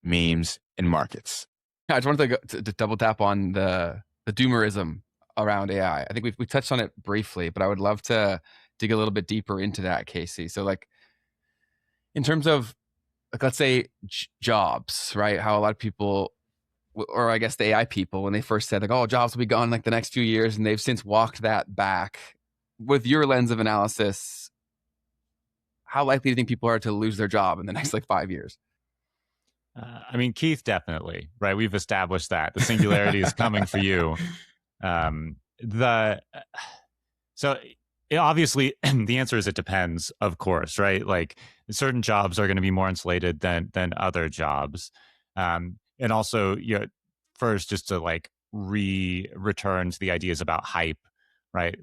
memes, and markets. I just wanted to double tap on the doomerism around AI. I think we touched on it briefly, but I would love to dig a little bit deeper into that, Casey. So, like, in terms of, like, let's say jobs, right? How a lot of people, or I guess the AI people, when they first said, like, oh, jobs will be gone like the next few years, and they've since walked that back. With your lens of analysis, how likely do you think people are to lose their job in the next like 5 years? I mean, Keith, definitely, right? We've established that the singularity is coming for you. The so obviously the answer is it depends, of course, right? Like certain jobs are going to be more insulated than other jobs, and also, you know, first just to like return to the ideas about hype, right?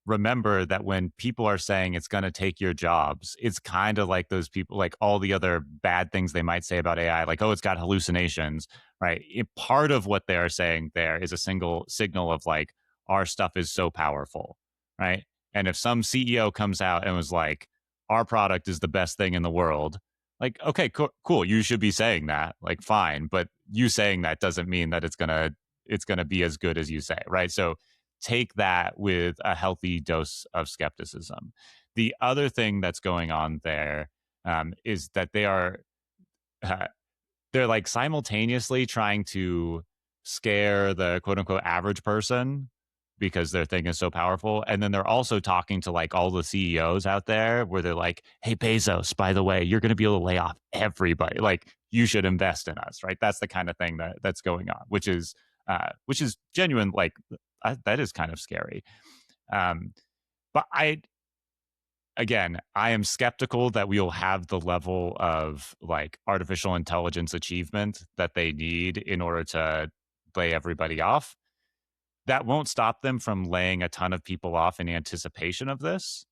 Remember that when people are saying it's going to take your jobs, it's kind of like those people, like all the other bad things they might say about AI, like, oh, it's got hallucinations, right? Part of what they are saying there is a single signal of like, our stuff is so powerful, right? And if some CEO comes out and was like, our product is the best thing in the world, like, okay, cool, you should be saying that, like, fine. But you saying that doesn't mean that it's gonna be as good as you say, right? So take that with a healthy dose of skepticism. The other thing that's going on there is that uh, they're like simultaneously trying to scare the quote unquote average person because their thing is so powerful. And then they're also talking to like all the CEOs out there where they're like, hey, Bezos, by the way, you're going to be able to lay off everybody. Like, you should invest in us, right? That's the kind of thing that's going on, which is genuine. Like, that is kind of scary. But I am skeptical that we will have the level of like artificial intelligence achievement that they need in order to lay everybody off. That won't stop them from laying a ton of people off in anticipation of this,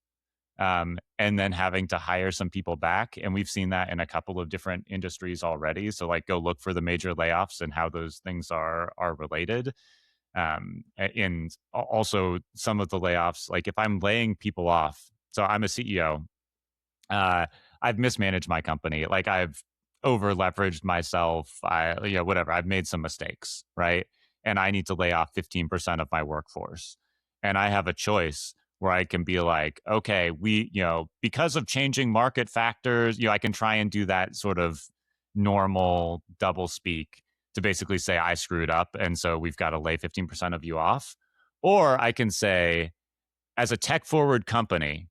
and then having to hire some people back. And we've seen that in a couple of different industries already. So like, go look for the major layoffs and how those things are related. And also some of the layoffs, like if I'm laying people off, so I'm a CEO, I've mismanaged my company. Like I've over leveraged myself. Whatever. I've made some mistakes, right? And I need to lay off 15% of my workforce. And I have a choice where I can be like, okay, because of changing market factors, I can try and do that sort of normal double speak to basically say I screwed up. And so we've got to lay 15% of you off. Or I can say, as a tech forward company,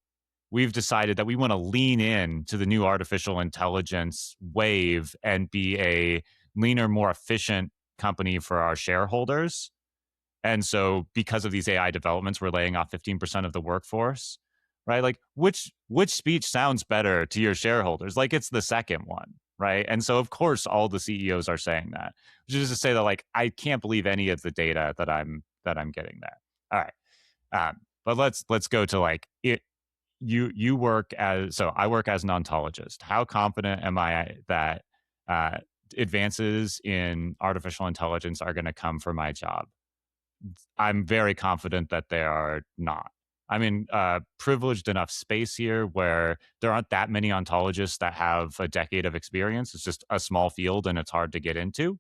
we've decided that we want to lean in to the new artificial intelligence wave and be a leaner, more efficient company for our shareholders. And so because of these AI developments, we're laying off 15% of the workforce, right? Like which speech sounds better to your shareholders? Like it's the second one, right? And so of course all the CEOs are saying that, which is to say that like I can't believe any of the data that I'm getting there. All right. But let's go to like it. I work as an ontologist. How confident am I that advances in artificial intelligence are going to come for my job? I'm very confident that they are not. I'm in privileged enough space here where there aren't that many ontologists that have a decade of experience. It's just a small field and it's hard to get into.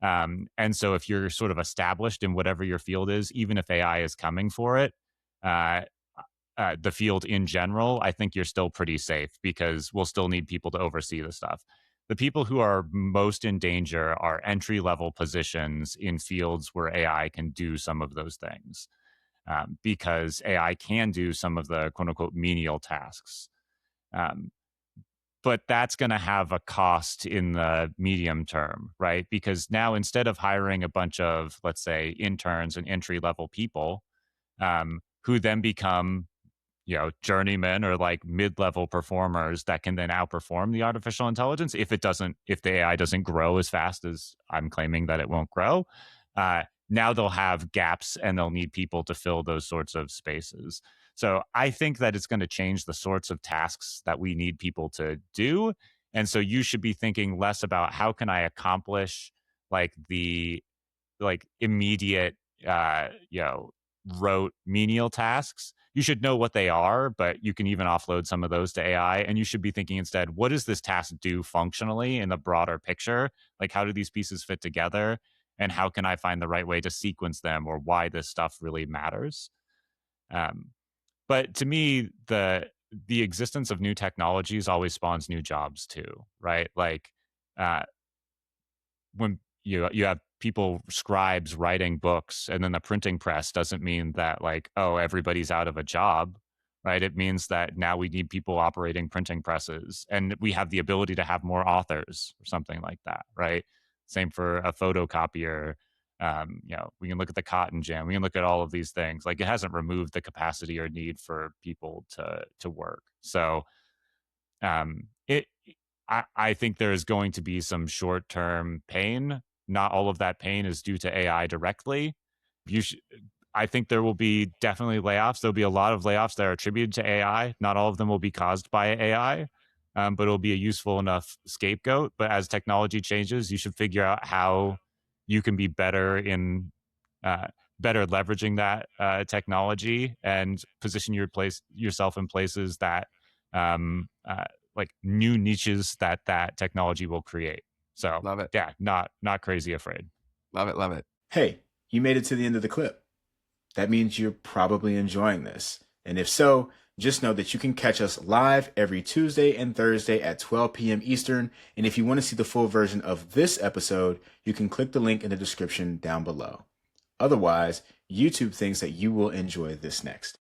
And so if you're sort of established in whatever your field is, even if AI is coming for it, the field in general, I think you're still pretty safe because we'll still need people to oversee the stuff. The people who are most in danger are entry level positions in fields where AI can do some of those things, because AI can do some of the quote unquote menial tasks. But that's going to have a cost in the medium term, right? Because now instead of hiring a bunch of, let's say, interns and entry level people who then become journeymen or like mid-level performers that can then outperform the artificial intelligence if the AI doesn't grow as fast as I'm claiming that it won't grow. Now they'll have gaps and they'll need people to fill those sorts of spaces. So I think that it's going to change the sorts of tasks that we need people to do. And so you should be thinking less about how can I accomplish like the immediate rote menial tasks, you should know what they are, but you can even offload some of those to AI. And you should be thinking instead, what does this task do functionally in the broader picture? Like, how do these pieces fit together? And how can I find the right way to sequence them, or why this stuff really matters? Um, but to me, the existence of new technologies always spawns new jobs too, right? Like, uh, when you have people, scribes, writing books, and then the printing press doesn't mean that, like, oh, everybody's out of a job, right? It means that now we need people operating printing presses, and we have the ability to have more authors or something like that, right? Same for a photocopier. We can look at the cotton gin, we can look at all of these things. Like, it hasn't removed the capacity or need for people to work. So it I think there is going to be some short term pain. Not all of that pain is due to AI directly. You sh- I think there will be definitely layoffs. There'll be a lot of layoffs that are attributed to AI. Not all of them will be caused by AI, but it'll be a useful enough scapegoat. But as technology changes, you should figure out how you can be better in uh, better leveraging that technology, and position yourself in places that um, uh, like new niches that technology will create. So Love it. yeah, not crazy afraid. Love it. Love it. Hey, you made it to the end of the clip. That means you're probably enjoying this. And if so, just know that you can catch us live every Tuesday and Thursday at 12 p.m. Eastern. And if you want to see the full version of this episode, you can click the link in the description down below. Otherwise, YouTube thinks that you will enjoy this next.